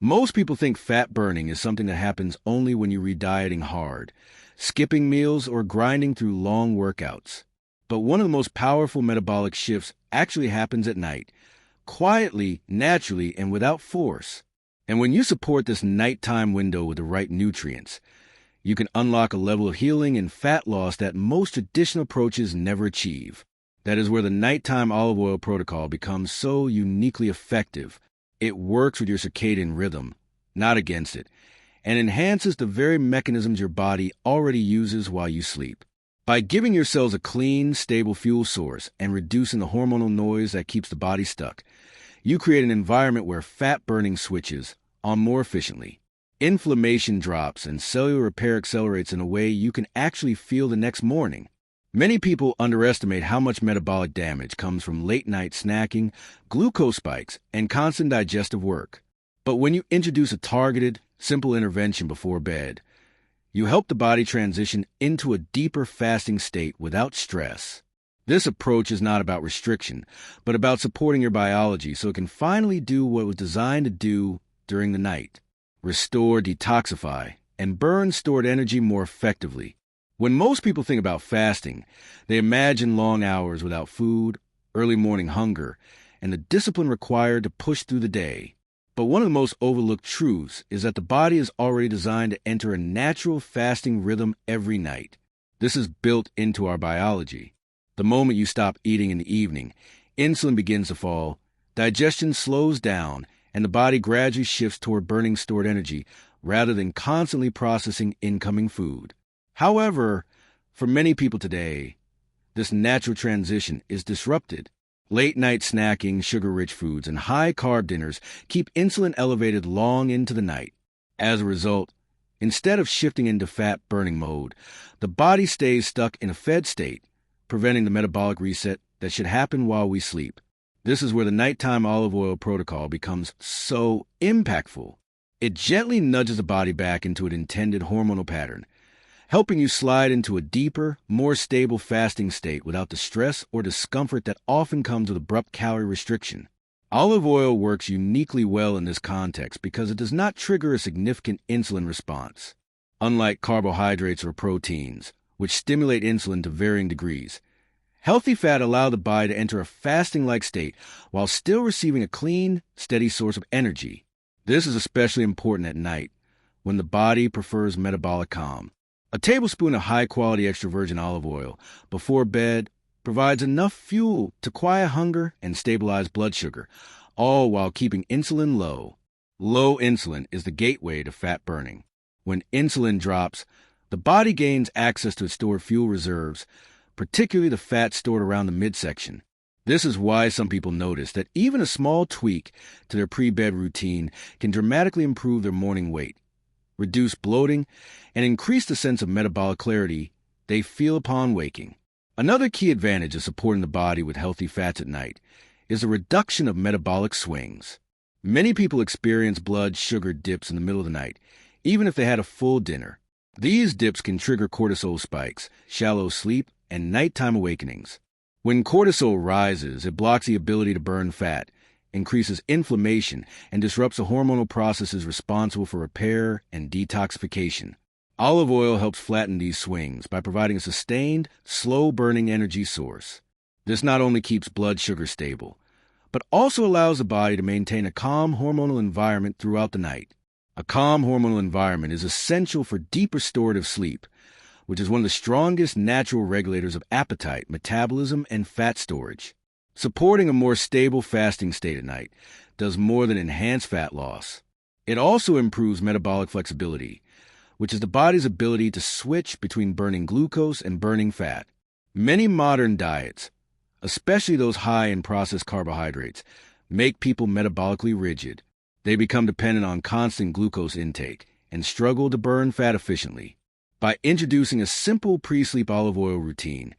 Most people think fat burning is something that happens only when you re-dieting hard, skipping meals, or grinding through long workouts. But one of the most powerful metabolic shifts actually happens at night, quietly, naturally, and without force. And when you support this nighttime window with the right nutrients, you can unlock a level of healing and fat loss that most traditional approaches never achieve. That is where the nighttime olive oil protocol becomes so uniquely effective. It works with your circadian rhythm, not against it, and enhances the very mechanisms your body already uses while you sleep. By giving your cells a clean, stable fuel source and reducing the hormonal noise that keeps the body stuck, you create an environment where fat burning switches on more efficiently. Inflammation drops and cellular repair accelerates in a way you can actually feel the next morning. Many people underestimate how much metabolic damage comes from late-night snacking, glucose spikes, and constant digestive work. But when you introduce a targeted, simple intervention before bed, you help the body transition into a deeper fasting state without stress. This approach is not about restriction, but about supporting your biology so it can finally do what it was designed to do during the night: restore, detoxify, and burn stored energy more effectively. When most people think about fasting, they imagine long hours without food, early morning hunger, and the discipline required to push through the day. But one of the most overlooked truths is that the body is already designed to enter a natural fasting rhythm every night. This is built into our biology. The moment you stop eating in the evening, insulin begins to fall, digestion slows down, and the body gradually shifts toward burning stored energy rather than constantly processing incoming food. However, for many people today, this natural transition is disrupted. Late-night snacking, sugar-rich foods, and high-carb dinners keep insulin elevated long into the night. As a result, instead of shifting into fat-burning mode, the body stays stuck in a fed state, preventing the metabolic reset that should happen while we sleep. This is where the nighttime olive oil protocol becomes so impactful. It gently nudges the body back into an intended hormonal pattern, helping you slide into a deeper, more stable fasting state without the stress or discomfort that often comes with abrupt calorie restriction. Olive oil works uniquely well in this context because it does not trigger a significant insulin response. Unlike carbohydrates or proteins, which stimulate insulin to varying degrees, healthy fat allows the body to enter a fasting-like state while still receiving a clean, steady source of energy. This is especially important at night, when the body prefers metabolic calm. A tablespoon of high-quality extra virgin olive oil before bed provides enough fuel to quiet hunger and stabilize blood sugar, all while keeping insulin low. Low insulin is the gateway to fat burning. When insulin drops, the body gains access to its stored fuel reserves, particularly the fat stored around the midsection. This is why some people notice that even a small tweak to their pre-bed routine can dramatically improve their morning weight, reduce bloating, and increase the sense of metabolic clarity they feel upon waking. Another key advantage of supporting the body with healthy fats at night is a reduction of metabolic swings. Many people experience blood sugar dips in the middle of the night, even if they had a full dinner. These dips can trigger cortisol spikes, shallow sleep, and nighttime awakenings. When cortisol rises, it blocks the ability to burn fat, increases inflammation, and disrupts the hormonal processes responsible for repair and detoxification. Olive oil helps flatten these swings by providing a sustained, slow-burning energy source. This not only keeps blood sugar stable, but also allows the body to maintain a calm hormonal environment throughout the night. A calm hormonal environment is essential for deep restorative sleep, which is one of the strongest natural regulators of appetite, metabolism, and fat storage. Supporting a more stable fasting state at night does more than enhance fat loss. It also improves metabolic flexibility, which is the body's ability to switch between burning glucose and burning fat. Many modern diets, especially those high in processed carbohydrates, make people metabolically rigid. They become dependent on constant glucose intake and struggle to burn fat efficiently. By introducing a simple pre-sleep olive oil routine,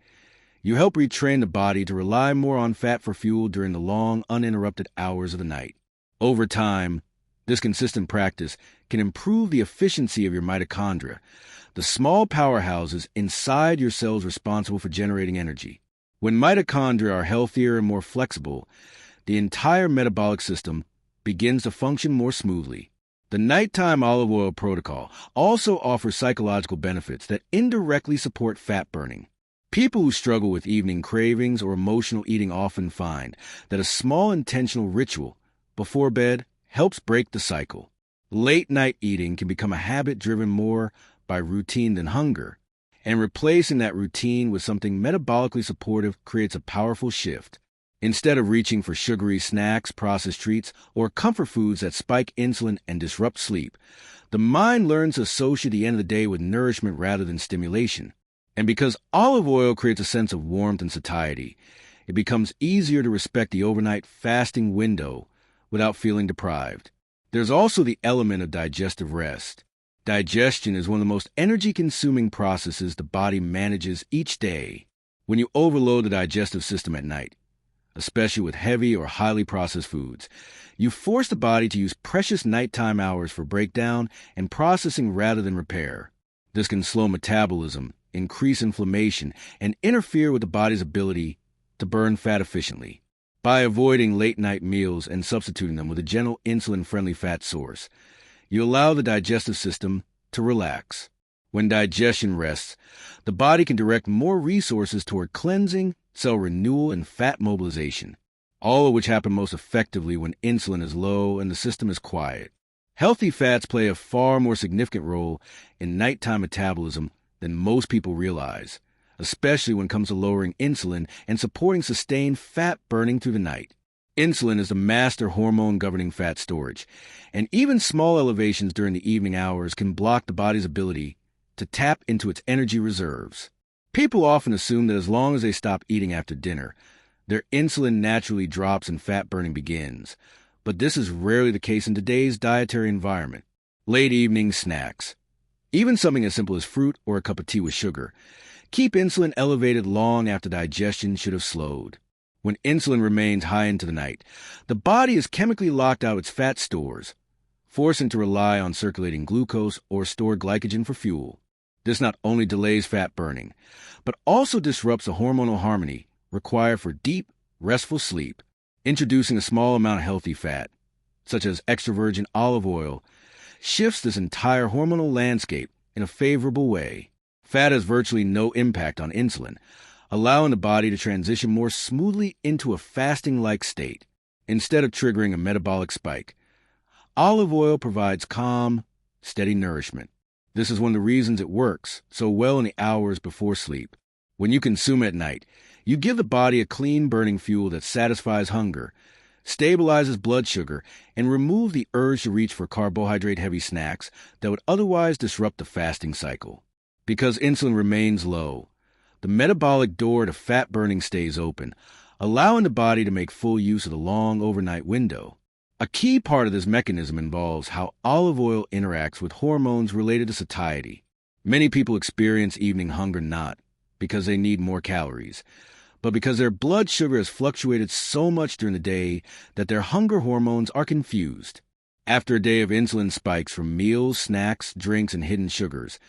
you help retrain the body to rely more on fat for fuel during the long, uninterrupted hours of the night. Over time, this consistent practice can improve the efficiency of your mitochondria, the small powerhouses inside your cells responsible for generating energy. When mitochondria are healthier and more flexible, the entire metabolic system begins to function more smoothly. The nighttime olive oil protocol also offers psychological benefits that indirectly support fat burning. People who struggle with evening cravings or emotional eating often find that a small intentional ritual before bed helps break the cycle. Late night eating can become a habit driven more by routine than hunger, and replacing that routine with something metabolically supportive creates a powerful shift. Instead of reaching for sugary snacks, processed treats, or comfort foods that spike insulin and disrupt sleep, the mind learns to associate the end of the day with nourishment rather than stimulation. And because olive oil creates a sense of warmth and satiety, it becomes easier to respect the overnight fasting window without feeling deprived. There's also the element of digestive rest. Digestion is one of the most energy-consuming processes the body manages each day. When you overload the digestive system at night, especially with heavy or highly processed foods, you force the body to use precious nighttime hours for breakdown and processing rather than repair. This can slow metabolism, increase inflammation, and interfere with the body's ability to burn fat efficiently. By avoiding late-night meals and substituting them with a gentle insulin-friendly fat source, you allow the digestive system to relax. When digestion rests, the body can direct more resources toward cleansing, cell renewal, and fat mobilization, all of which happen most effectively when insulin is low and the system is quiet. Healthy fats play a far more significant role in nighttime metabolism than most people realize, especially when it comes to lowering insulin and supporting sustained fat burning through the night. Insulin is the master hormone governing fat storage, and even small elevations during the evening hours can block the body's ability to tap into its energy reserves. People often assume that as long as they stop eating after dinner, their insulin naturally drops and fat burning begins, but this is rarely the case in today's dietary environment. Late evening snacks, even something as simple as fruit or a cup of tea with sugar, keep insulin elevated long after digestion should have slowed. When insulin remains high into the night, the body is chemically locked out its fat stores, forcing to rely on circulating glucose or stored glycogen for fuel. This not only delays fat burning, but also disrupts the hormonal harmony required for deep, restful sleep. Introducing a small amount of healthy fat, such as extra virgin olive oil, shifts this entire hormonal landscape in a favorable way. Fat has virtually no impact on insulin, allowing the body to transition more smoothly into a fasting-like state. Instead of triggering a metabolic spike, olive oil provides calm, steady nourishment. This is one of the reasons it works so well in the hours before sleep. When you consume at night, you give the body a clean burning fuel that satisfies hunger, stabilizes blood sugar, and removes the urge to reach for carbohydrate-heavy snacks that would otherwise disrupt the fasting cycle. Because insulin remains low, the metabolic door to fat burning stays open, allowing the body to make full use of the long overnight window. A key part of this mechanism involves how olive oil interacts with hormones related to satiety. Many people experience evening hunger not because they need more calories, but because their blood sugar has fluctuated so much during the day that their hunger hormones are confused. After a day of insulin spikes from meals, snacks, drinks, and hidden sugars,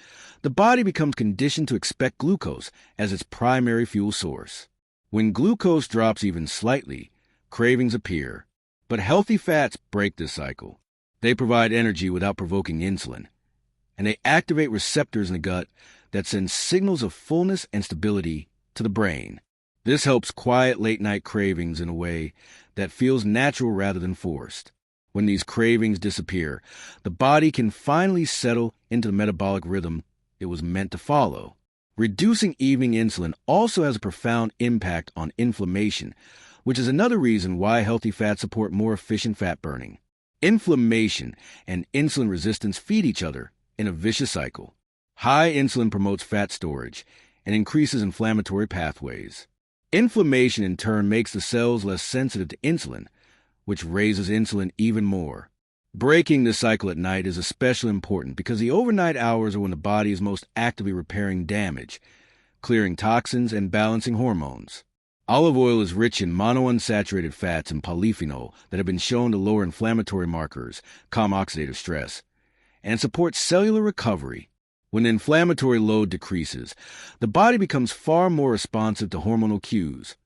the body becomes conditioned to expect glucose as its primary fuel source. When glucose drops even slightly, cravings appear. But healthy fats break this cycle. They provide energy without provoking insulin, and they activate receptors in the gut that send signals of fullness and stability to the brain. This helps quiet late-night cravings in a way that feels natural rather than forced. When these cravings disappear, the body can finally settle into the metabolic rhythm it was meant to follow. Reducing evening insulin also has a profound impact on inflammation, which is another reason why healthy fats support more efficient fat burning. Inflammation and insulin resistance feed each other in a vicious cycle. High insulin promotes fat storage and increases inflammatory pathways. Inflammation in turn makes the cells less sensitive to insulin, which raises insulin even more. Breaking this cycle at night is especially important because the overnight hours are when the body is most actively repairing damage, clearing toxins, and balancing hormones. Olive oil is rich in monounsaturated fats and polyphenol that have been shown to lower inflammatory markers, calm oxidative stress, and support cellular recovery. When the inflammatory load decreases, the body becomes far more responsive to hormonal cues,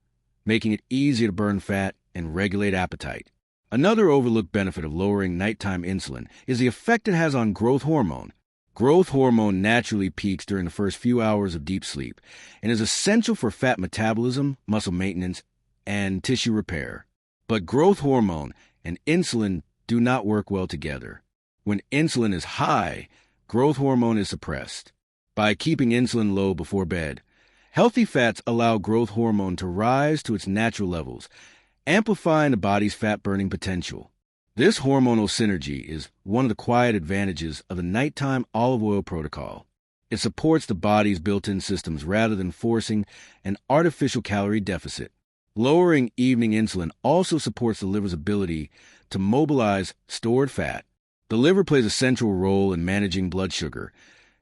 making it easier to burn fat and regulate appetite. Another overlooked benefit of lowering nighttime insulin is the effect it has on growth hormone. Growth hormone naturally peaks during the first few hours of deep sleep and is essential for fat metabolism, muscle maintenance, and tissue repair. But growth hormone and insulin do not work well together. When insulin is high, growth hormone is suppressed. By keeping insulin low before bed, healthy fats allow growth hormone to rise to its natural levels, amplifying the body's fat-burning potential. This hormonal synergy is one of the quiet advantages of the nighttime olive oil protocol. It supports the body's built-in systems rather than forcing an artificial calorie deficit. Lowering evening insulin also supports the liver's ability to mobilize stored fat. The liver plays a central role in managing blood sugar,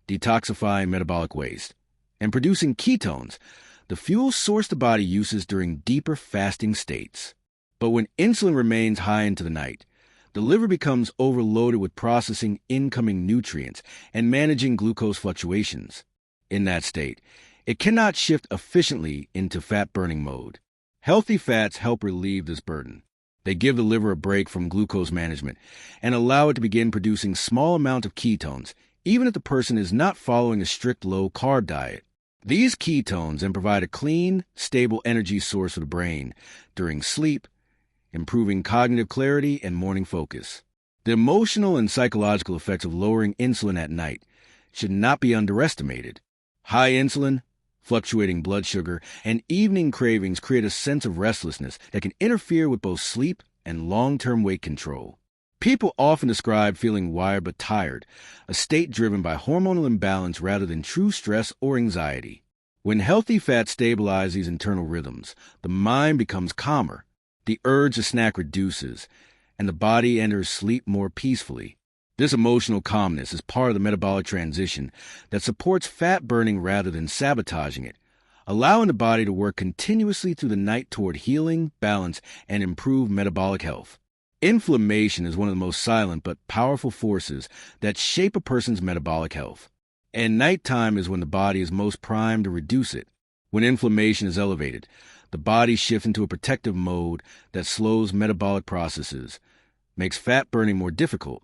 detoxifying metabolic waste, and producing ketones, the fuel source the body uses during deeper fasting states. But when insulin remains high into the night, the liver becomes overloaded with processing incoming nutrients and managing glucose fluctuations. In that state, it cannot shift efficiently into fat-burning mode. Healthy fats help relieve this burden. They give the liver a break from glucose management and allow it to begin producing small amounts of ketones, even if the person is not following a strict low-carb diet. These ketones then provide a clean, stable energy source for the brain during sleep, improving cognitive clarity and morning focus. The emotional and psychological effects of lowering insulin at night should not be underestimated. High insulin, fluctuating blood sugar, and evening cravings create a sense of restlessness that can interfere with both sleep and long-term weight control. People often describe feeling wired but tired, a state driven by hormonal imbalance rather than true stress or anxiety. When healthy fats stabilize these internal rhythms, the mind becomes calmer, the urge to snack reduces, and the body enters sleep more peacefully. This emotional calmness is part of the metabolic transition that supports fat burning rather than sabotaging it, allowing the body to work continuously through the night toward healing, balance, and improved metabolic health. Inflammation is one of the most silent but powerful forces that shape a person's metabolic health. And nighttime is when the body is most primed to reduce it. When inflammation is elevated, the body shifts into a protective mode that slows metabolic processes, makes fat burning more difficult,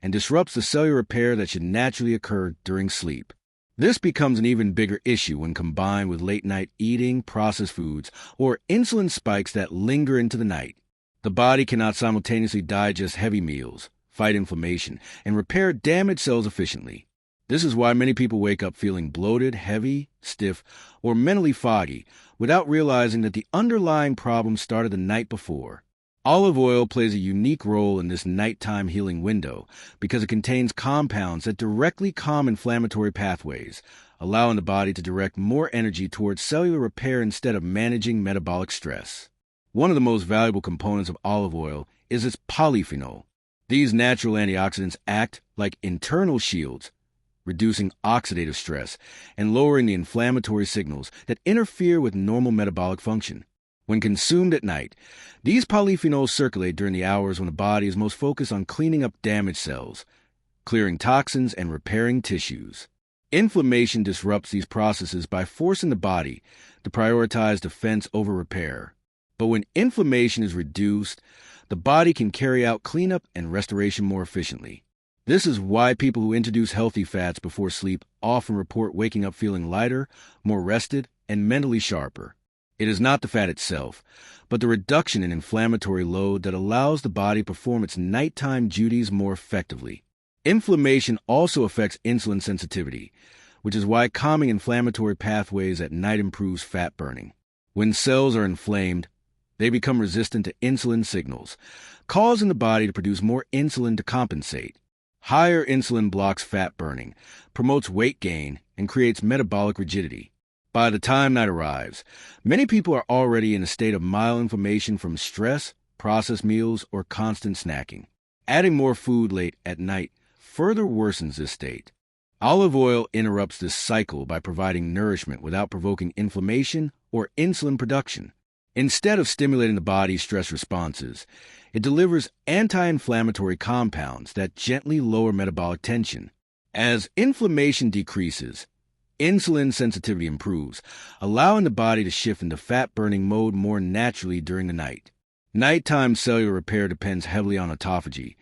and disrupts the cellular repair that should naturally occur during sleep. This becomes an even bigger issue when combined with late-night eating, processed foods, or insulin spikes that linger into the night. The body cannot simultaneously digest heavy meals, fight inflammation, and repair damaged cells efficiently. This is why many people wake up feeling bloated, heavy, stiff, or mentally foggy without realizing that the underlying problem started the night before. Olive oil plays a unique role in this nighttime healing window because it contains compounds that directly calm inflammatory pathways, allowing the body to direct more energy towards cellular repair instead of managing metabolic stress. One of the most valuable components of olive oil is its polyphenol. These natural antioxidants act like internal shields, reducing oxidative stress and lowering the inflammatory signals that interfere with normal metabolic function. When consumed at night, these polyphenols circulate during the hours when the body is most focused on cleaning up damaged cells, clearing toxins, and repairing tissues. Inflammation disrupts these processes by forcing the body to prioritize defense over repair. But when inflammation is reduced, the body can carry out cleanup and restoration more efficiently. This is why people who introduce healthy fats before sleep often report waking up feeling lighter, more rested, and mentally sharper. It is not the fat itself, but the reduction in inflammatory load that allows the body to perform its nighttime duties more effectively. Inflammation also affects insulin sensitivity, which is why calming inflammatory pathways at night improves fat burning. When cells are inflamed, they become resistant to insulin signals, causing the body to produce more insulin to compensate. Higher insulin blocks fat burning, promotes weight gain, and creates metabolic rigidity. By the time night arrives, many people are already in a state of mild inflammation from stress, processed meals, or constant snacking. Adding more food late at night further worsens this state. Olive oil interrupts this cycle by providing nourishment without provoking inflammation or insulin production. Instead of stimulating the body's stress responses, it delivers anti-inflammatory compounds that gently lower metabolic tension. As inflammation decreases, insulin sensitivity improves, allowing the body to shift into fat-burning mode more naturally during the night. Nighttime cellular repair depends heavily on autophagy,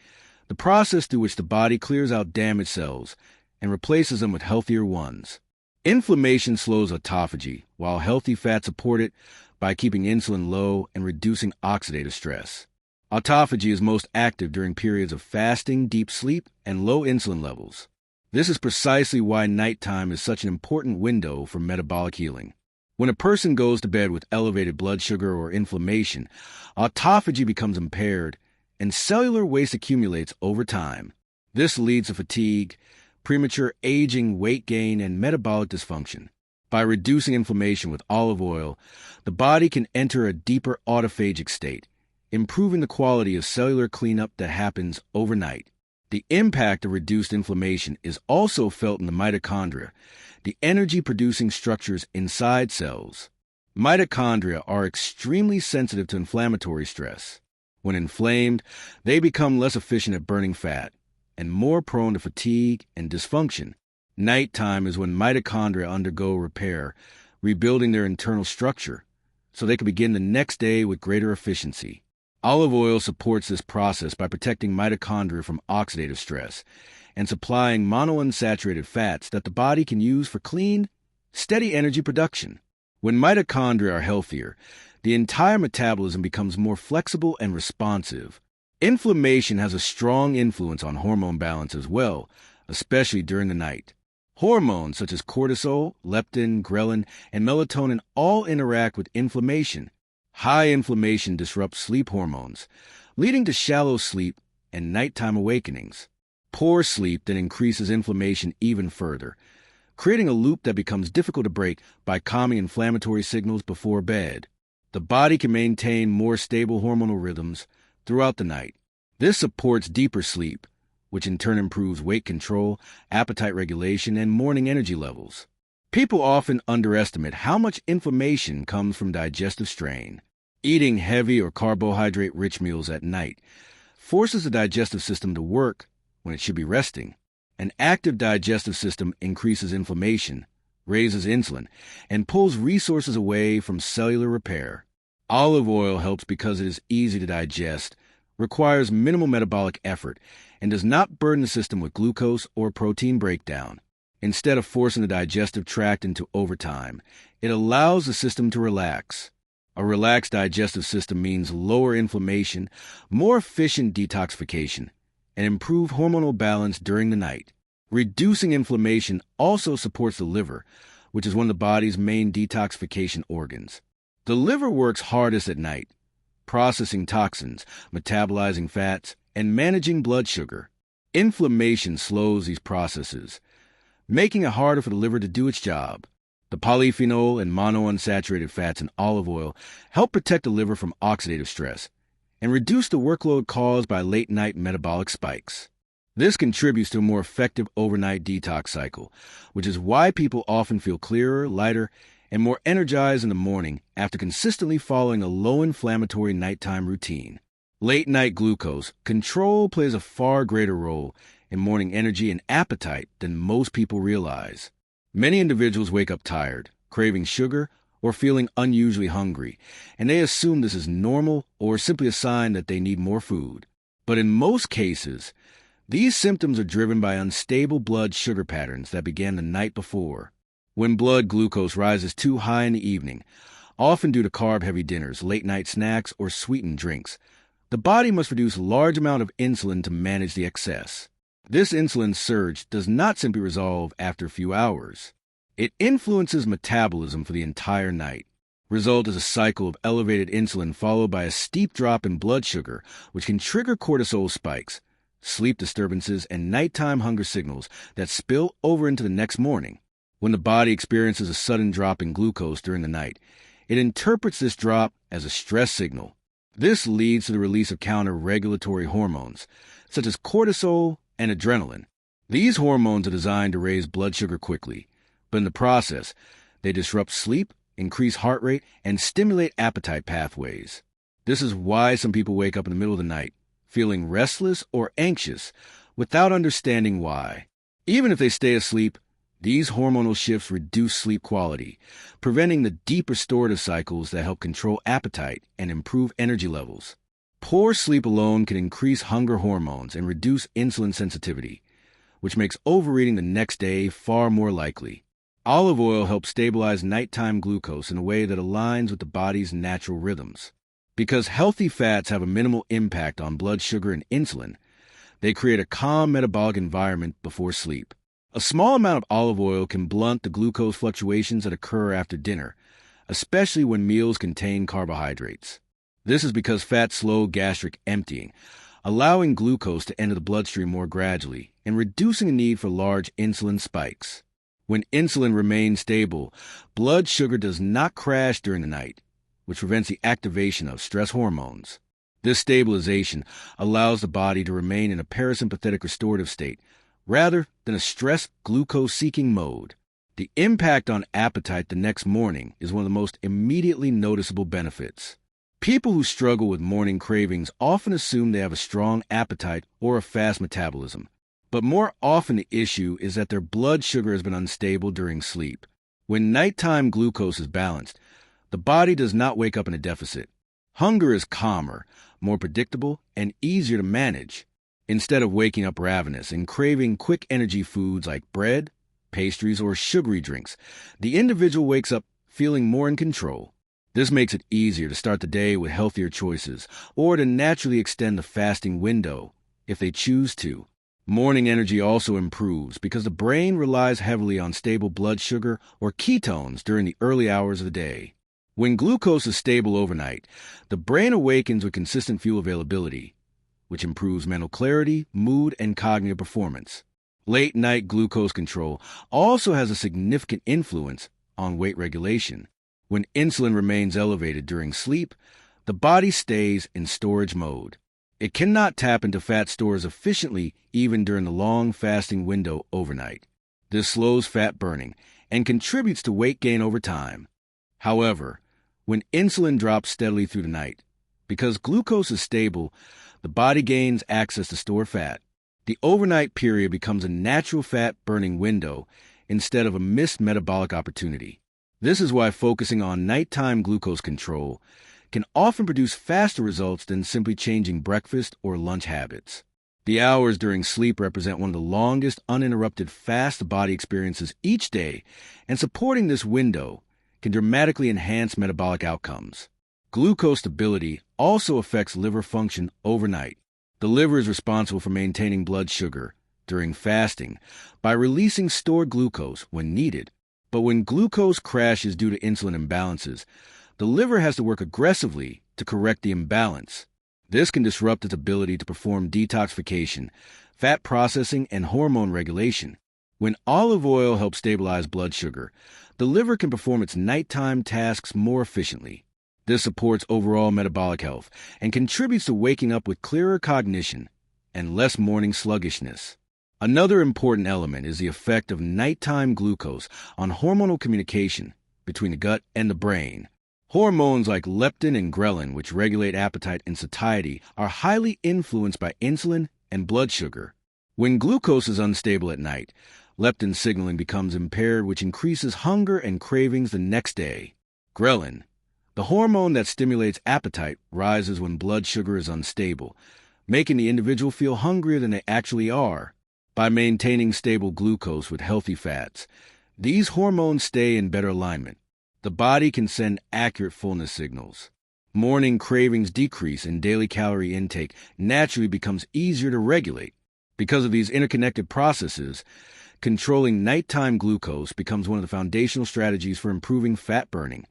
the process through which the body clears out damaged cells and replaces them with healthier ones. Inflammation slows autophagy, while healthy fats support it by keeping insulin low and reducing oxidative stress. Autophagy is most active during periods of fasting, deep sleep, and low insulin levels. This is precisely why nighttime is such an important window for metabolic healing. When a person goes to bed with elevated blood sugar or inflammation, autophagy becomes impaired and cellular waste accumulates over time. This leads to fatigue, premature aging, weight gain, and metabolic dysfunction. By reducing inflammation with olive oil, the body can enter a deeper autophagic state, improving the quality of cellular cleanup that happens overnight. The impact of reduced inflammation is also felt in the mitochondria, the energy-producing structures inside cells. Mitochondria are extremely sensitive to inflammatory stress. When inflamed, they become less efficient at burning fat and more prone to fatigue and dysfunction. Nighttime is when mitochondria undergo repair, rebuilding their internal structure, so they can begin the next day with greater efficiency. Olive oil supports this process by protecting mitochondria from oxidative stress and supplying monounsaturated fats that the body can use for clean, steady energy production. When mitochondria are healthier, the entire metabolism becomes more flexible and responsive. Inflammation has a strong influence on hormone balance as well, especially during the night. Hormones such as cortisol, leptin, ghrelin, and melatonin all interact with inflammation. High inflammation disrupts sleep hormones, leading to shallow sleep and nighttime awakenings. Poor sleep then increases inflammation even further, creating a loop that becomes difficult to break by calming inflammatory signals before bed. The body can maintain more stable hormonal rhythms throughout the night. This supports deeper sleep, which in turn improves weight control, appetite regulation, and morning energy levels. People often underestimate how much inflammation comes from digestive strain. Eating heavy or carbohydrate-rich meals at night forces the digestive system to work when it should be resting. An active digestive system increases inflammation, raises insulin, and pulls resources away from cellular repair. Olive oil helps because it is easy to digest, requires minimal metabolic effort, and does not burden the system with glucose or protein breakdown. Instead of forcing the digestive tract into overtime, it allows the system to relax. A relaxed digestive system means lower inflammation, more efficient detoxification, and improved hormonal balance during the night. Reducing inflammation also supports the liver, which is one of the body's main detoxification organs. The liver works hardest at night, processing toxins, metabolizing fats, and managing blood sugar. Inflammation slows these processes, making it harder for the liver to do its job. The polyphenol and monounsaturated fats in olive oil help protect the liver from oxidative stress and reduce the workload caused by late-night metabolic spikes. This contributes to a more effective overnight detox cycle, which is why people often feel clearer, lighter, and more energized in the morning after consistently following a low-inflammatory nighttime routine. Late-night glucose control plays a far greater role in morning energy and appetite than most people realize. Many individuals wake up tired, craving sugar, or feeling unusually hungry, and they assume this is normal or simply a sign that they need more food. But in most cases, these symptoms are driven by unstable blood sugar patterns that began the night before. When blood glucose rises too high in the evening, often due to carb-heavy dinners, late-night snacks, or sweetened drinks, the body must produce a large amount of insulin to manage the excess. This insulin surge does not simply resolve after a few hours. It influences metabolism for the entire night. Result is a cycle of elevated insulin followed by a steep drop in blood sugar, which can trigger cortisol spikes, sleep disturbances, and nighttime hunger signals that spill over into the next morning. When the body experiences a sudden drop in glucose during the night, it interprets this drop as a stress signal. This leads to the release of counter-regulatory hormones, such as cortisol and adrenaline. These hormones are designed to raise blood sugar quickly, but in the process, they disrupt sleep, increase heart rate, and stimulate appetite pathways. This is why some people wake up in the middle of the night, feeling restless or anxious, without understanding why. Even if they stay asleep, these hormonal shifts reduce sleep quality, preventing the deep restorative cycles that help control appetite and improve energy levels. Poor sleep alone can increase hunger hormones and reduce insulin sensitivity, which makes overeating the next day far more likely. Olive oil helps stabilize nighttime glucose in a way that aligns with the body's natural rhythms. Because healthy fats have a minimal impact on blood sugar and insulin, they create a calm metabolic environment before sleep. A small amount of olive oil can blunt the glucose fluctuations that occur after dinner, especially when meals contain carbohydrates. This is because fats slow gastric emptying, allowing glucose to enter the bloodstream more gradually and reducing the need for large insulin spikes. When insulin remains stable, blood sugar does not crash during the night, which prevents the activation of stress hormones. This stabilization allows the body to remain in a parasympathetic restorative state rather than a stress glucose-seeking mode. The impact on appetite the next morning is one of the most immediately noticeable benefits. People who struggle with morning cravings often assume they have a strong appetite or a fast metabolism. But more often the issue is that their blood sugar has been unstable during sleep. When nighttime glucose is balanced, the body does not wake up in a deficit. Hunger is calmer, more predictable, and easier to manage. Instead of waking up ravenous and craving quick energy foods like bread, pastries, or sugary drinks, the individual wakes up feeling more in control. This makes it easier to start the day with healthier choices or to naturally extend the fasting window if they choose to. Morning energy also improves because the brain relies heavily on stable blood sugar or ketones during the early hours of the day. When glucose is stable overnight, the brain awakens with consistent fuel availability, which improves mental clarity, mood, and cognitive performance. Late-night glucose control also has a significant influence on weight regulation. When insulin remains elevated during sleep, the body stays in storage mode. It cannot tap into fat stores efficiently even during the long fasting window overnight. This slows fat burning and contributes to weight gain over time. However, when insulin drops steadily through the night, because glucose is stable, the body gains access to stored fat. The overnight period becomes a natural fat-burning window instead of a missed metabolic opportunity. This is why focusing on nighttime glucose control can often produce faster results than simply changing breakfast or lunch habits. The hours during sleep represent one of the longest uninterrupted fast the body experiences each day, and supporting this window can dramatically enhance metabolic outcomes. Glucose stability also affects liver function overnight. The liver is responsible for maintaining blood sugar during fasting by releasing stored glucose when needed. But when glucose crashes due to insulin imbalances, the liver has to work aggressively to correct the imbalance. This can disrupt its ability to perform detoxification, fat processing, and hormone regulation. When olive oil helps stabilize blood sugar, the liver can perform its nighttime tasks more efficiently. This supports overall metabolic health and contributes to waking up with clearer cognition and less morning sluggishness. Another important element is the effect of nighttime glucose on hormonal communication between the gut and the brain. Hormones like leptin and ghrelin, which regulate appetite and satiety, are highly influenced by insulin and blood sugar. When glucose is unstable at night, leptin signaling becomes impaired, which increases hunger and cravings the next day. Ghrelin, the hormone that stimulates appetite, rises when blood sugar is unstable, making the individual feel hungrier than they actually are. By maintaining stable glucose with healthy fats, these hormones stay in better alignment. The body can send accurate fullness signals. Morning cravings decrease and daily calorie intake naturally becomes easier to regulate. Because of these interconnected processes, controlling nighttime glucose becomes one of the foundational strategies for improving fat burning,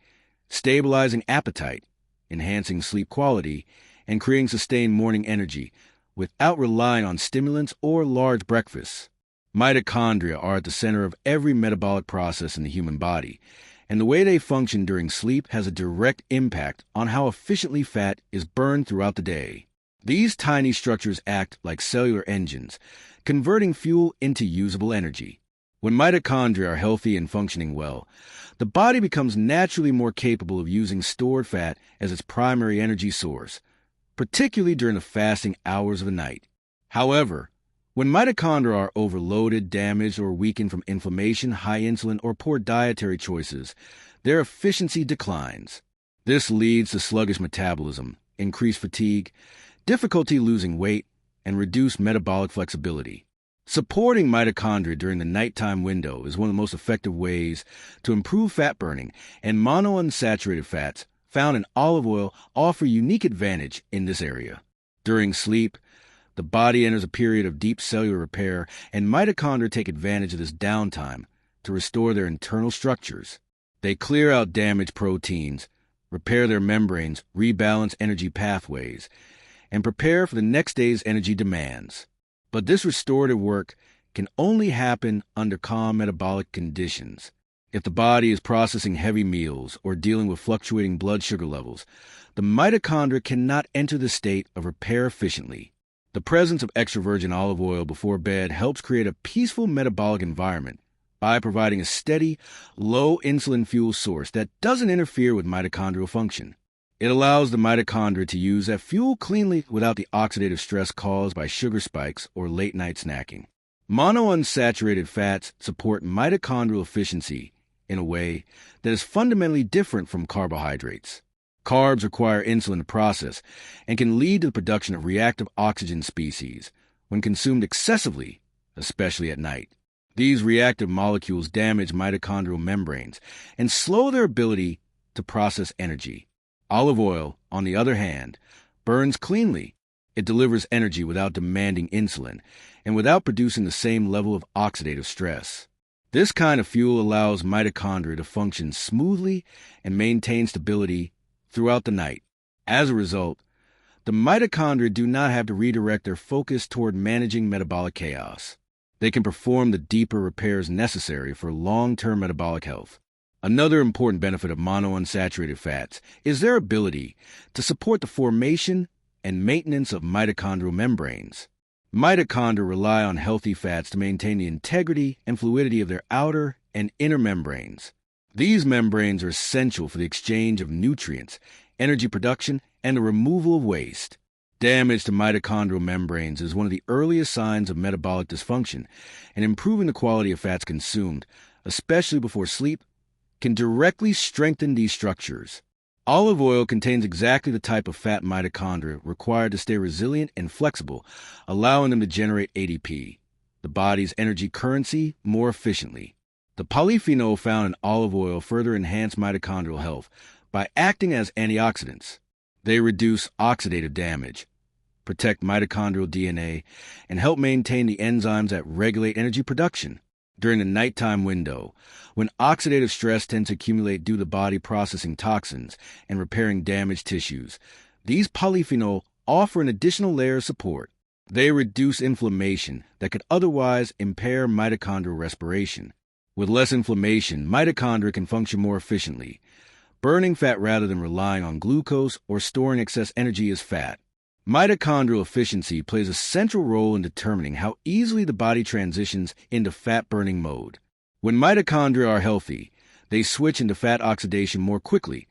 stabilizing appetite, enhancing sleep quality, and creating sustained morning energy without relying on stimulants or large breakfasts. Mitochondria are at the center of every metabolic process in the human body, and the way they function during sleep has a direct impact on how efficiently fat is burned throughout the day. These tiny structures act like cellular engines, converting fuel into usable energy. When mitochondria are healthy and functioning well, the body becomes naturally more capable of using stored fat as its primary energy source, particularly during the fasting hours of the night. However, when mitochondria are overloaded, damaged, or weakened from inflammation, high insulin, or poor dietary choices, their efficiency declines. This leads to sluggish metabolism, increased fatigue, difficulty losing weight, and reduced metabolic flexibility. Supporting mitochondria during the nighttime window is one of the most effective ways to improve fat burning, and monounsaturated fats found in olive oil offer unique advantage in this area. During sleep, the body enters a period of deep cellular repair, and mitochondria take advantage of this downtime to restore their internal structures. They clear out damaged proteins, repair their membranes, rebalance energy pathways, and prepare for the next day's energy demands. But this restorative work can only happen under calm metabolic conditions. If the body is processing heavy meals or dealing with fluctuating blood sugar levels, the mitochondria cannot enter the state of repair efficiently. The presence of extra virgin olive oil before bed helps create a peaceful metabolic environment by providing a steady, low insulin fuel source that doesn't interfere with mitochondrial function. It allows the mitochondria to use that fuel cleanly without the oxidative stress caused by sugar spikes or late-night snacking. Monounsaturated fats support mitochondrial efficiency in a way that is fundamentally different from carbohydrates. Carbs require insulin to process and can lead to the production of reactive oxygen species when consumed excessively, especially at night. These reactive molecules damage mitochondrial membranes and slow their ability to process energy. Olive oil, on the other hand, burns cleanly. It delivers energy without demanding insulin and without producing the same level of oxidative stress. This kind of fuel allows mitochondria to function smoothly and maintain stability throughout the night. As a result, the mitochondria do not have to redirect their focus toward managing metabolic chaos. They can perform the deeper repairs necessary for long-term metabolic health. Another important benefit of monounsaturated fats is their ability to support the formation and maintenance of mitochondrial membranes. Mitochondria rely on healthy fats to maintain the integrity and fluidity of their outer and inner membranes. These membranes are essential for the exchange of nutrients, energy production, and the removal of waste. Damage to mitochondrial membranes is one of the earliest signs of metabolic dysfunction, and improving the quality of fats consumed, especially before sleep, can directly strengthen these structures. Olive oil contains exactly the type of fat mitochondria required to stay resilient and flexible, allowing them to generate ADP, the body's energy currency, more efficiently. The polyphenol found in olive oil further enhance mitochondrial health by acting as antioxidants. They reduce oxidative damage, protect mitochondrial DNA, and help maintain the enzymes that regulate energy production. During the nighttime window, when oxidative stress tends to accumulate due to the body processing toxins and repairing damaged tissues, these polyphenols offer an additional layer of support. They reduce inflammation that could otherwise impair mitochondrial respiration. With less inflammation, mitochondria can function more efficiently, burning fat rather than relying on glucose or storing excess energy as fat. Mitochondrial efficiency plays a central role in determining how easily the body transitions into fat-burning mode. When mitochondria are healthy, they switch into fat oxidation more quickly,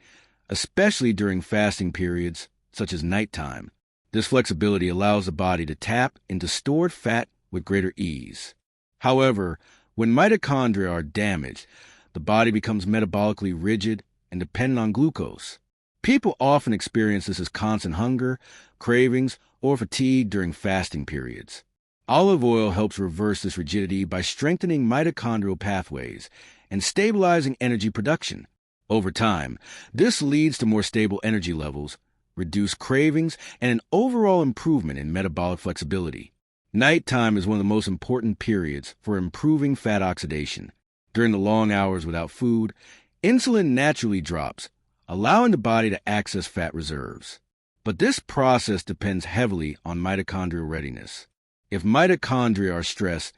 especially during fasting periods such as nighttime. This flexibility allows the body to tap into stored fat with greater ease. However, when mitochondria are damaged, the body becomes metabolically rigid and dependent on glucose. People often experience this as constant hunger, cravings, or fatigue during fasting periods. Olive oil helps reverse this rigidity by strengthening mitochondrial pathways and stabilizing energy production. Over time, this leads to more stable energy levels, reduced cravings, and an overall improvement in metabolic flexibility. Nighttime is one of the most important periods for improving fat oxidation. During the long hours without food, insulin naturally drops, allowing the body to access fat reserves. But this process depends heavily on mitochondrial readiness. If mitochondria are stressed,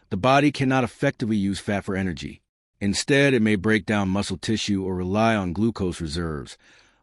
the body cannot effectively use fat for energy. Instead, it may break down muscle tissue or rely on glucose reserves,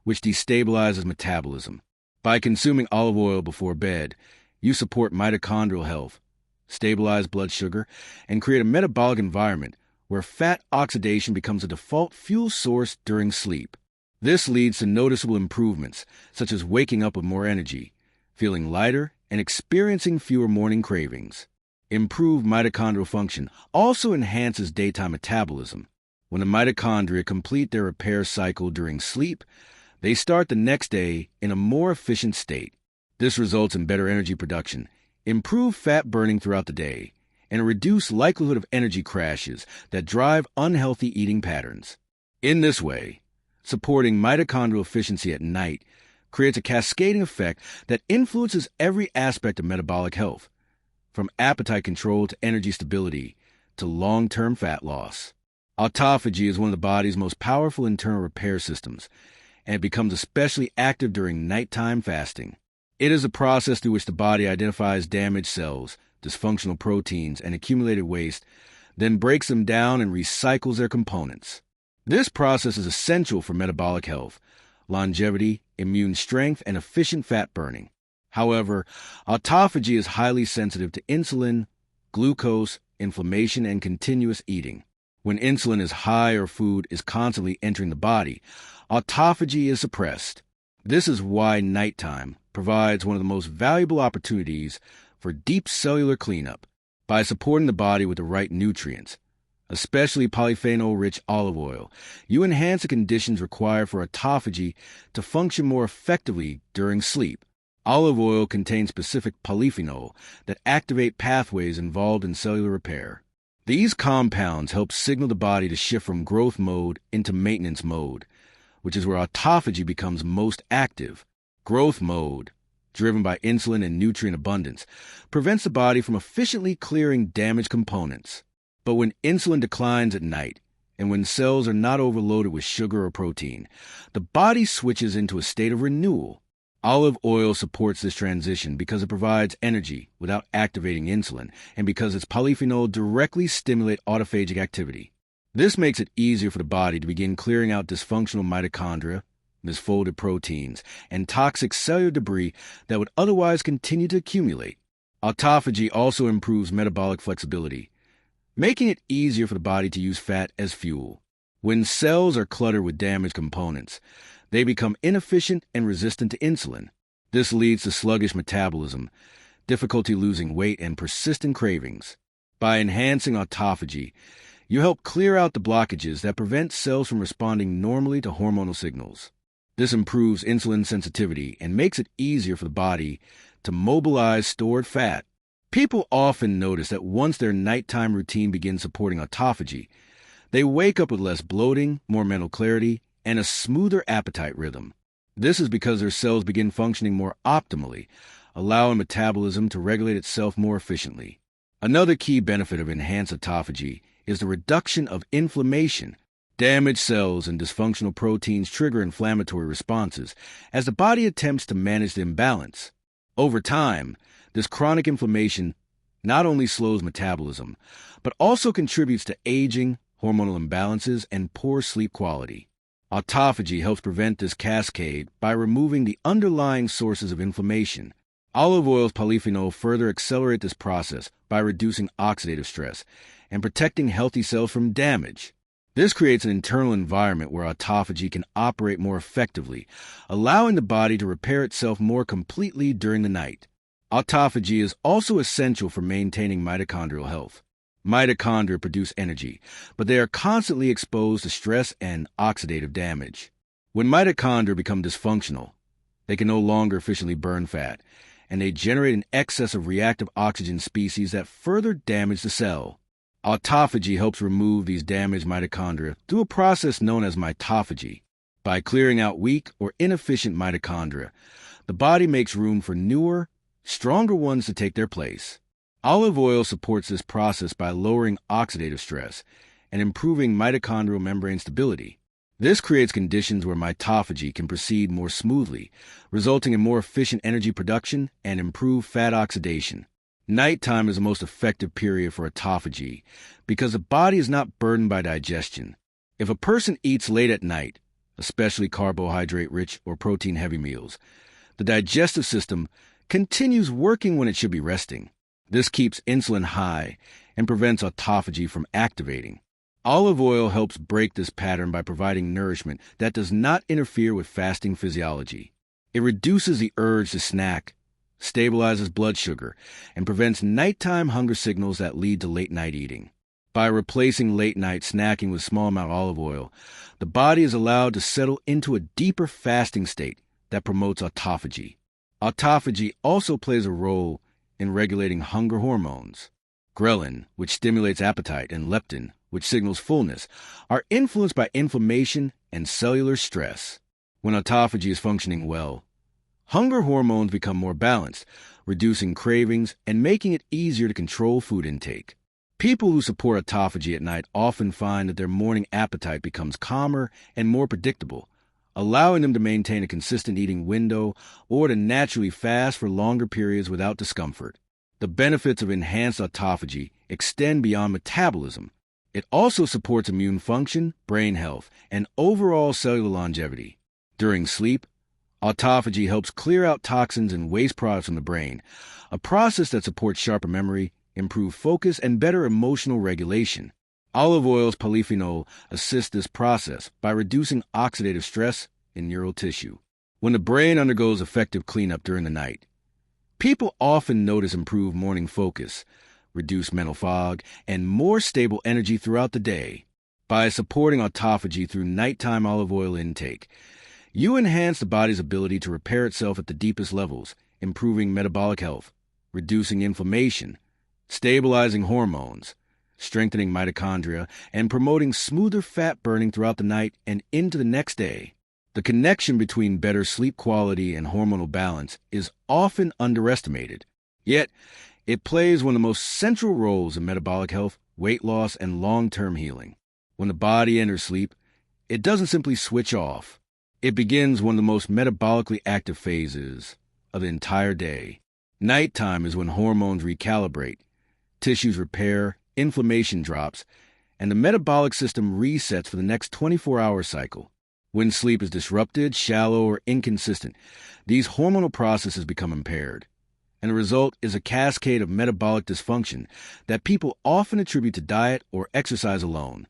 which destabilizes metabolism. By consuming olive oil before bed, you support mitochondrial health, stabilize blood sugar, and create a metabolic environment where fat oxidation becomes a default fuel source during sleep. This leads to noticeable improvements, such as waking up with more energy, feeling lighter, and experiencing fewer morning cravings. Improved mitochondrial function also enhances daytime metabolism. When the mitochondria complete their repair cycle during sleep, They start the next day in a more efficient state. This results in better energy production, improved fat burning throughout the day, and a reduced likelihood of energy crashes that drive unhealthy eating patterns. In this way, supporting mitochondrial efficiency at night creates a cascading effect that influences every aspect of metabolic health, from appetite control to energy stability to long-term fat loss. Autophagy is one of the body's most powerful internal repair systems, and it becomes especially active during nighttime fasting. It is a process through which the body identifies damaged cells, dysfunctional proteins, and accumulated waste, then breaks them down and recycles their components. This process is essential for metabolic health, longevity, immune strength, and efficient fat burning. However, autophagy is highly sensitive to insulin, glucose, inflammation, and continuous eating. When insulin is high or food is constantly entering the body, autophagy is suppressed. This is why nighttime provides one of the most valuable opportunities for deep cellular cleanup. By supporting the body with the right nutrients, especially polyphenol-rich olive oil, you enhance the conditions required for autophagy to function more effectively during sleep. Olive oil contains specific polyphenol that activate pathways involved in cellular repair. These compounds help signal the body to shift from growth mode into maintenance mode, which is where autophagy becomes most active. Growth mode, driven by insulin and nutrient abundance, prevents the body from efficiently clearing damaged components. But when insulin declines at night, and when cells are not overloaded with sugar or protein, the body switches into a state of renewal. Olive oil supports this transition because it provides energy without activating insulin, and because its polyphenol directly stimulate autophagic activity. This makes it easier for the body to begin clearing out dysfunctional mitochondria, misfolded proteins, and toxic cellular debris that would otherwise continue to accumulate. Autophagy also improves metabolic flexibility, making it easier for the body to use fat as fuel. When cells are cluttered with damaged components, they become inefficient and resistant to insulin. This leads to sluggish metabolism, difficulty losing weight, and persistent cravings. By enhancing autophagy, you help clear out the blockages that prevent cells from responding normally to hormonal signals. This improves insulin sensitivity and makes it easier for the body to mobilize stored fat. People often notice that once their nighttime routine begins supporting autophagy, they wake up with less bloating, more mental clarity, and a smoother appetite rhythm. This is because their cells begin functioning more optimally, allowing metabolism to regulate itself more efficiently. Another key benefit of enhanced autophagy is the reduction of inflammation. Damaged cells and dysfunctional proteins trigger inflammatory responses as the body attempts to manage the imbalance. Over time, this chronic inflammation not only slows metabolism, but also contributes to aging, hormonal imbalances, and poor sleep quality. Autophagy helps prevent this cascade by removing the underlying sources of inflammation. Olive oil's polyphenol further accelerate this process by reducing oxidative stress and protecting healthy cells from damage. This creates an internal environment where autophagy can operate more effectively, allowing the body to repair itself more completely during the night. Autophagy is also essential for maintaining mitochondrial health. Mitochondria produce energy, but they are constantly exposed to stress and oxidative damage. When mitochondria become dysfunctional, they can no longer efficiently burn fat, and they generate an excess of reactive oxygen species that further damage the cell. Autophagy helps remove these damaged mitochondria through a process known as mitophagy. By clearing out weak or inefficient mitochondria, the body makes room for newer, stronger ones to take their place. Olive oil supports this process by lowering oxidative stress and improving mitochondrial membrane stability. This creates conditions where mitophagy can proceed more smoothly, resulting in more efficient energy production and improved fat oxidation. Nighttime is the most effective period for autophagy because the body is not burdened by digestion. If a person eats late at night, especially carbohydrate-rich or protein-heavy meals, the digestive system continues working when it should be resting. This keeps insulin high and prevents autophagy from activating. Olive oil helps break this pattern by providing nourishment that does not interfere with fasting physiology. It reduces the urge to snack, stabilizes blood sugar, and prevents nighttime hunger signals that lead to late-night eating. By replacing late-night snacking with small amount of olive oil, the body is allowed to settle into a deeper fasting state that promotes autophagy. Autophagy also plays a role in regulating hunger hormones. Ghrelin, which stimulates appetite, and leptin, which signals fullness, are influenced by inflammation and cellular stress. When autophagy is functioning well, hunger hormones become more balanced, reducing cravings and making it easier to control food intake. People who support autophagy at night often find that their morning appetite becomes calmer and more predictable, allowing them to maintain a consistent eating window or to naturally fast for longer periods without discomfort. The benefits of enhanced autophagy extend beyond metabolism. It also supports immune function, brain health, and overall cellular longevity. During sleep, autophagy helps clear out toxins and waste products from the brain, a process that supports sharper memory, improved focus, and better emotional regulation. Olive oil's polyphenol assists this process by reducing oxidative stress in neural tissue. When the brain undergoes effective cleanup during the night, people often notice improved morning focus, reduced mental fog, and more stable energy throughout the day. By supporting autophagy through nighttime olive oil intake, you enhance the body's ability to repair itself at the deepest levels, improving metabolic health, reducing inflammation, stabilizing hormones, strengthening mitochondria, and promoting smoother fat burning throughout the night and into the next day. The connection between better sleep quality and hormonal balance is often underestimated. Yet, it plays one of the most central roles in metabolic health, weight loss, and long-term healing. When the body enters sleep, it doesn't simply switch off. It begins one of the most metabolically active phases of the entire day. Nighttime is when hormones recalibrate, tissues repair, inflammation drops, and the metabolic system resets for the next 24-hour cycle. When sleep is disrupted, shallow, or inconsistent, these hormonal processes become impaired, and the result is a cascade of metabolic dysfunction that people often attribute to diet or exercise alone.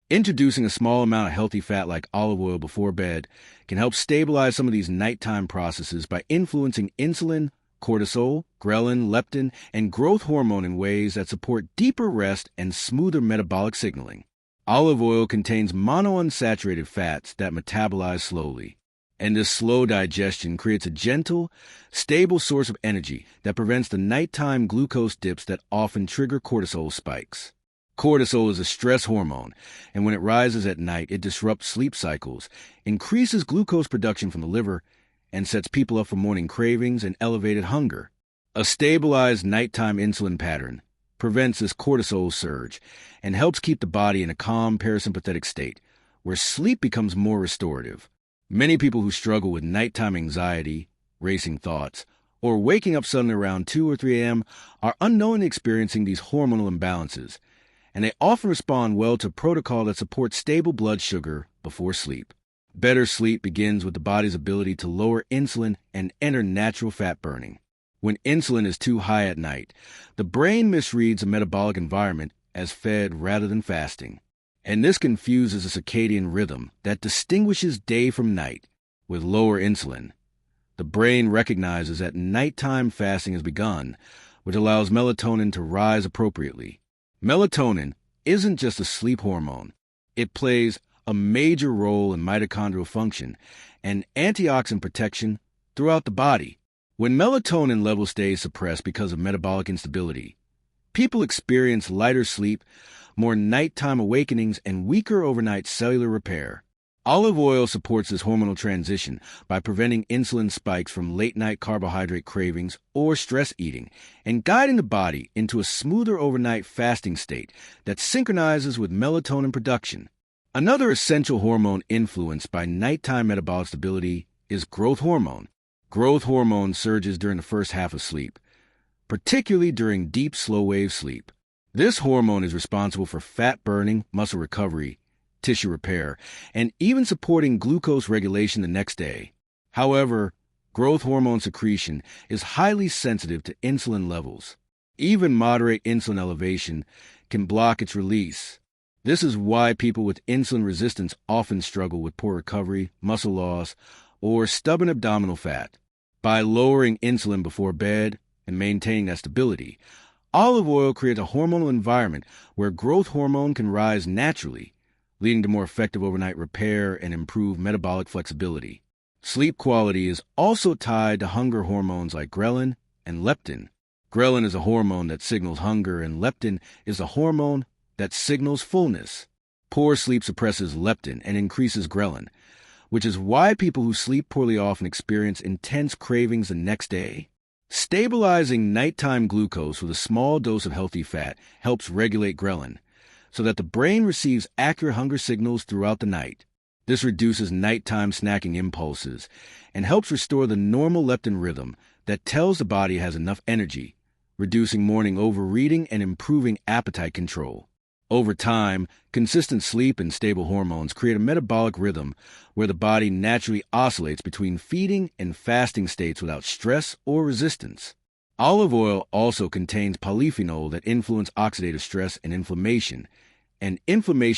Introducing a small amount of healthy fat like olive oil before bed can help stabilize some of these nighttime processes by influencing insulin, cortisol, ghrelin, leptin, and growth hormone in ways that support deeper rest and smoother metabolic signaling. Olive oil contains monounsaturated fats that metabolize slowly, and this slow digestion creates a gentle, stable source of energy that prevents the nighttime glucose dips that often trigger cortisol spikes. Cortisol is a stress hormone, and when it rises at night, it disrupts sleep cycles, increases glucose production from the liver, and sets people up for morning cravings and elevated hunger. A stabilized nighttime insulin pattern prevents this cortisol surge and helps keep the body in a calm parasympathetic state, where sleep becomes more restorative. Many people who struggle with nighttime anxiety, racing thoughts, or waking up suddenly around 2 or 3 a.m. are unknowingly experiencing these hormonal imbalances, and they often respond well to a protocol that supports stable blood sugar before sleep. Better sleep begins with the body's ability to lower insulin and enter natural fat burning. When insulin is too high at night, the brain misreads the metabolic environment as fed rather than fasting, and this confuses the circadian rhythm that distinguishes day from night. With lower insulin, the brain recognizes that nighttime fasting has begun, which allows melatonin to rise appropriately. Melatonin isn't just a sleep hormone. It plays a major role in mitochondrial function and antioxidant protection throughout the body. When melatonin levels stay suppressed because of metabolic instability, people experience lighter sleep, more nighttime awakenings, and weaker overnight cellular repair. Olive oil supports this hormonal transition by preventing insulin spikes from late-night carbohydrate cravings or stress eating and guiding the body into a smoother overnight fasting state that synchronizes with melatonin production. Another essential hormone influenced by nighttime metabolic stability is growth hormone. Growth hormone surges during the first half of sleep, particularly during deep, slow-wave sleep. This hormone is responsible for fat burning, muscle recovery, tissue repair, and even supporting glucose regulation the next day. However, growth hormone secretion is highly sensitive to insulin levels. Even moderate insulin elevation can block its release. This is why people with insulin resistance often struggle with poor recovery, muscle loss, or stubborn abdominal fat. By lowering insulin before bed and maintaining that stability, Olive oil creates a hormonal environment where growth hormone can rise naturally, leading to more effective overnight repair and improved metabolic flexibility. Sleep quality is also tied to hunger hormones like ghrelin and leptin. Ghrelin is a hormone that signals hunger, and leptin is a hormone that signals fullness. Poor sleep suppresses leptin and increases ghrelin, which is why people who sleep poorly often experience intense cravings the next day. Stabilizing nighttime glucose with a small dose of healthy fat helps regulate ghrelin, so that the brain receives accurate hunger signals throughout the night. This reduces nighttime snacking impulses and helps restore the normal leptin rhythm that tells the body it has enough energy, reducing morning overeating and improving appetite control. Over time, consistent sleep and stable hormones create a metabolic rhythm where the body naturally oscillates between feeding and fasting states without stress or resistance. Olive oil also contains polyphenol that influence oxidative stress and inflammation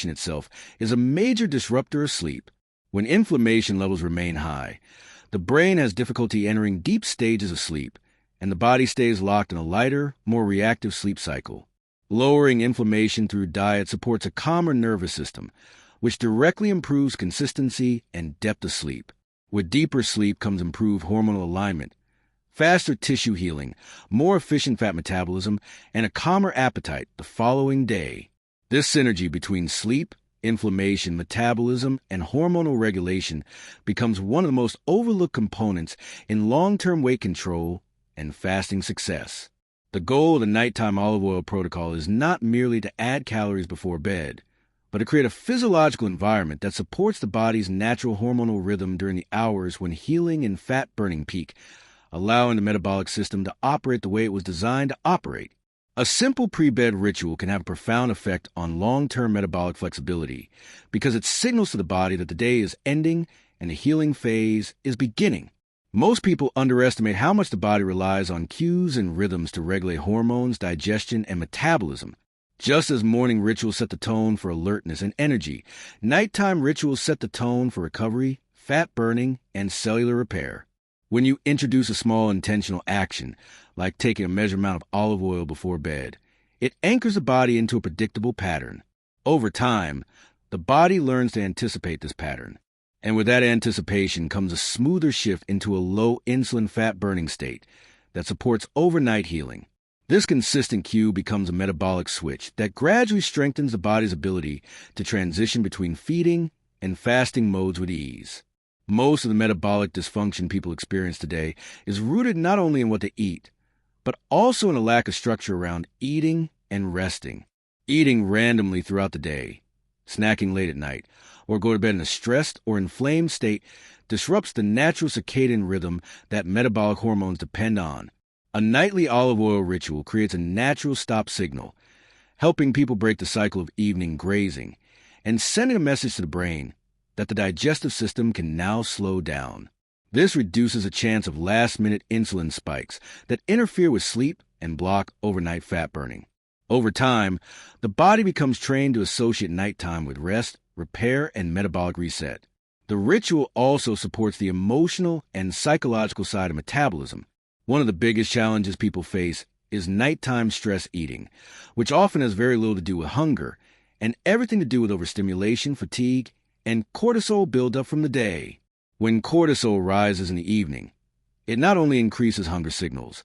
itself is a major disruptor of sleep. When inflammation levels remain high, the brain has difficulty entering deep stages of sleep, and the body stays locked in a lighter, more reactive sleep cycle. Lowering inflammation through diet supports a calmer nervous system, which directly improves consistency and depth of sleep. With deeper sleep comes improved hormonal alignment, faster tissue healing, more efficient fat metabolism, and a calmer appetite the following day. This synergy between sleep, inflammation, metabolism, and hormonal regulation becomes one of the most overlooked components in long-term weight control and fasting success. The goal of the nighttime olive oil protocol is not merely to add calories before bed, but to create a physiological environment that supports the body's natural hormonal rhythm during the hours when healing and fat burning peak, allowing the metabolic system to operate the way it was designed to operate. A simple pre-bed ritual can have a profound effect on long-term metabolic flexibility because it signals to the body that the day is ending and the healing phase is beginning. Most people underestimate how much the body relies on cues and rhythms to regulate hormones, digestion, and metabolism. Just as morning rituals set the tone for alertness and energy, nighttime rituals set the tone for recovery, fat burning, and cellular repair. When you introduce a small intentional action, like taking a measured amount of olive oil before bed, it anchors the body into a predictable pattern. Over time, the body learns to anticipate this pattern. And with that anticipation comes a smoother shift into a low insulin fat burning state that supports overnight healing. This consistent cue becomes a metabolic switch that gradually strengthens the body's ability to transition between feeding and fasting modes with ease. Most of the metabolic dysfunction people experience today is rooted not only in what they eat, but also in a lack of structure around eating and resting. Eating randomly throughout the day, snacking late at night, or go to bed in a stressed or inflamed state disrupts the natural circadian rhythm that metabolic hormones depend on. A nightly olive oil ritual creates a natural stop signal, helping people break the cycle of evening grazing and sending a message to the brain that the digestive system can now slow down. This reduces a chance of last-minute insulin spikes that interfere with sleep and block overnight fat burning. Over time, the body becomes trained to associate nighttime with rest, repair, and metabolic reset. The ritual also supports the emotional and psychological side of metabolism. One of the biggest challenges people face is nighttime stress eating, which often has very little to do with hunger and everything to do with overstimulation, fatigue, and cortisol buildup from the day. When cortisol rises in the evening, it not only increases hunger signals,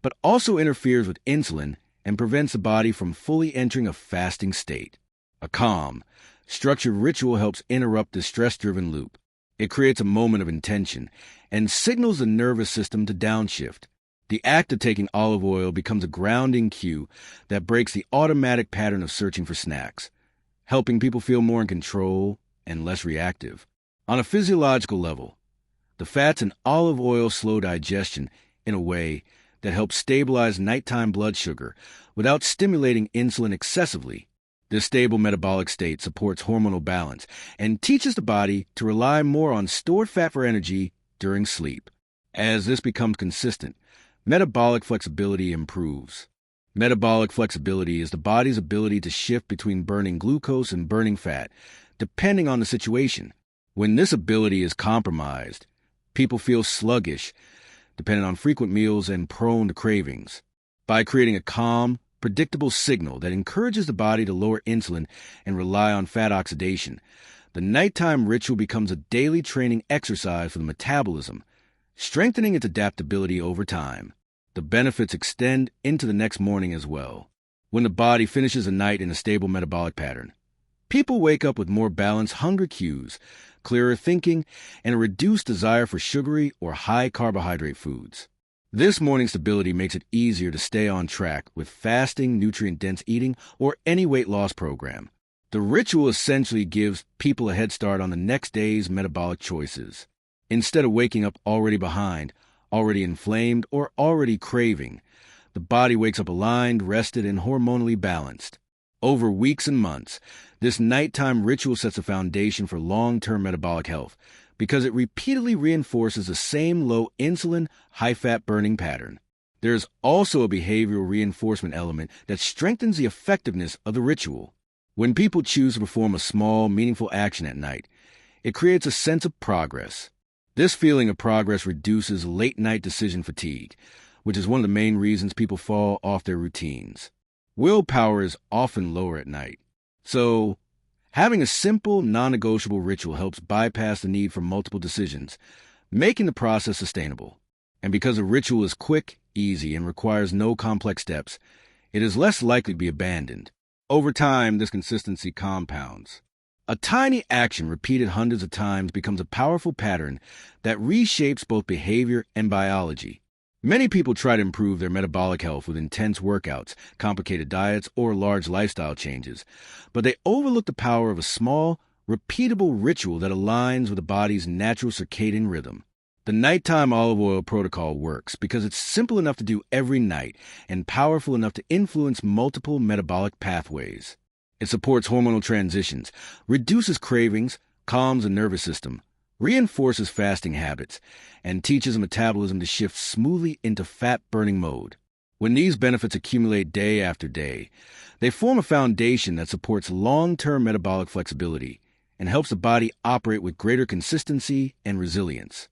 but also interferes with insulin and prevents the body from fully entering a fasting state. A calm, structured ritual helps interrupt this stress-driven loop. It creates a moment of intention and signals the nervous system to downshift. The act of taking olive oil becomes a grounding cue that breaks the automatic pattern of searching for snacks, helping people feel more in control and less reactive. On a physiological level, the fats in olive oil slow digestion in a way that helps stabilize nighttime blood sugar without stimulating insulin excessively. This stable metabolic state supports hormonal balance and teaches the body to rely more on stored fat for energy during sleep. As this becomes consistent, metabolic flexibility improves. Metabolic flexibility is the body's ability to shift between burning glucose and burning fat, depending on the situation. When this ability is compromised, people feel sluggish, dependent on frequent meals and prone to cravings. By creating a calm, predictable signal that encourages the body to lower insulin and rely on fat oxidation. The nighttime ritual becomes a daily training exercise for the metabolism, strengthening its adaptability over time. The benefits extend into the next morning as well. When the body finishes a night in a stable metabolic pattern, people wake up with more balanced hunger cues, clearer thinking, and a reduced desire for sugary or high-carbohydrate foods. This morning stability makes it easier to stay on track with fasting, nutrient-dense eating, or any weight loss program. The ritual essentially gives people a head start on the next day's metabolic choices. Instead of waking up already behind, already inflamed, or already craving, the body wakes up aligned, rested, and hormonally balanced. Over weeks and months, this nighttime ritual sets a foundation for long-term metabolic health because it repeatedly reinforces the same low insulin, high-fat burning pattern. There is also a behavioral reinforcement element that strengthens the effectiveness of the ritual. When people choose to perform a small, meaningful action at night, it creates a sense of progress. This feeling of progress reduces late-night decision fatigue, which is one of the main reasons people fall off their routines. Willpower is often lower at night, so having a simple, non-negotiable ritual helps bypass the need for multiple decisions, making the process sustainable. And because a ritual is quick, easy, and requires no complex steps, it is less likely to be abandoned. Over time, this consistency compounds. A tiny action repeated hundreds of times becomes a powerful pattern that reshapes both behavior and biology. Many people try to improve their metabolic health with intense workouts, complicated diets, or large lifestyle changes, but they overlook the power of a small, repeatable ritual that aligns with the body's natural circadian rhythm. The nighttime olive oil protocol works because it's simple enough to do every night and powerful enough to influence multiple metabolic pathways. It supports hormonal transitions, reduces cravings, calms the nervous system, reinforces fasting habits, and teaches metabolism to shift smoothly into fat-burning mode. When these benefits accumulate day after day, they form a foundation that supports long-term metabolic flexibility and helps the body operate with greater consistency and resilience.